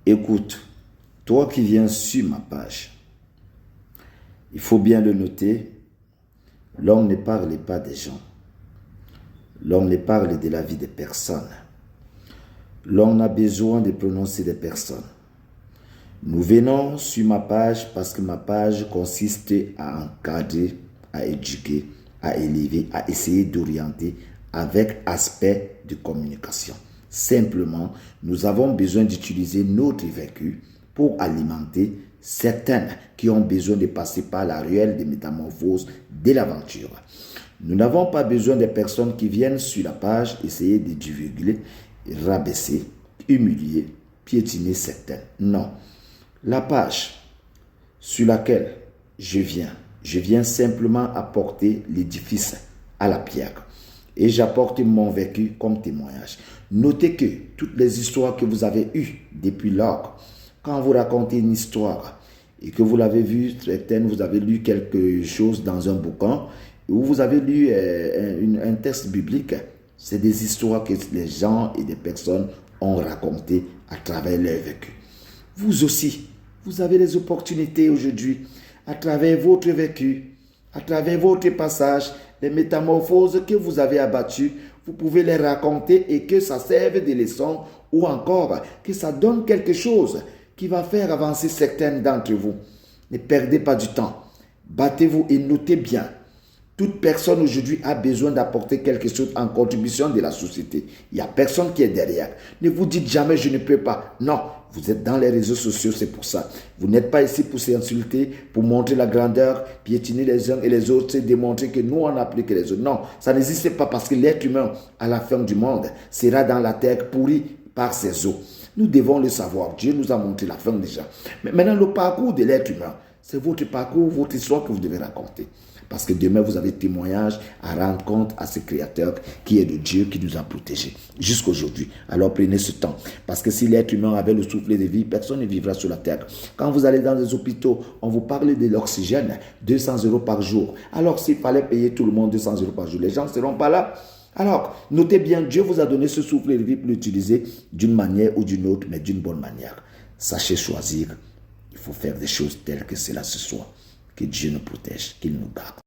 Écoute, toi qui viens sur ma page, il faut bien le noter, l'homme ne parle pas des gens. L'homme ne parle de la vie des personnes. L'homme a besoin de prononcer des personnes. Nous venons sur ma page parce que ma page consiste à encadrer, à éduquer, à élever, à essayer d'orienter avec aspect de communication. Simplement, nous avons besoin d'utiliser notre vécu pour alimenter certaines qui ont besoin de passer par la ruelle des métamorphoses de l'aventure. Nous n'avons pas besoin de personnes qui viennent sur la page essayer de divulguer, rabaisser, humilier, piétiner certaines. Non. La page sur laquelle je viens simplement apporter l'édifice à la pierre. Et j'apporte mon vécu comme témoignage. Notez que toutes les histoires que vous avez eues depuis lors, quand vous racontez une histoire et que vous l'avez vue, certaines, vous avez lu quelque chose dans un bouquin, ou vous avez lu un texte biblique, c'est des histoires que les gens et des personnes ont racontées à travers leur vécu. Vous aussi, vous avez les opportunités aujourd'hui, à travers votre vécu, à travers votre passage, les métamorphoses que vous avez abattues, vous pouvez les raconter et que ça serve de leçon ou encore que ça donne quelque chose qui va faire avancer certaines d'entre vous. Ne perdez pas du temps. Battez-vous et notez bien. Toute personne aujourd'hui a besoin d'apporter quelque chose en contribution de la société. Il n'y a personne qui est derrière. Ne vous dites jamais je ne peux pas. Non, vous êtes dans les réseaux sociaux, c'est pour ça. Vous n'êtes pas ici pour s'insulter, pour montrer la grandeur, piétiner les uns et les autres, et démontrer que nous on a plus que les autres. Non, ça n'existe pas parce que l'être humain, à la fin du monde, sera dans la terre pourri par ses eaux. Nous devons le savoir. Dieu nous a montré la fin déjà. Mais maintenant, le parcours de l'être humain, c'est votre parcours, votre histoire que vous devez raconter. Parce que demain, vous avez témoignage à rendre compte à ce Créateur qui est le Dieu qui nous a protégés jusqu'aujourd'hui. Alors prenez ce temps. Parce que si l'être humain avait le souffle de vie, personne ne vivra sur la terre. Quand vous allez dans les hôpitaux, on vous parle de l'oxygène, 200 € par jour. Alors s'il fallait payer tout le monde 200 € par jour, les gens ne seront pas là. Alors, notez bien, Dieu vous a donné ce souffle de vie pour l'utiliser d'une manière ou d'une autre, mais d'une bonne manière. Sachez choisir. Il faut faire des choses telles que cela se soit. Que Dieu nous protège, qu'il nous garde.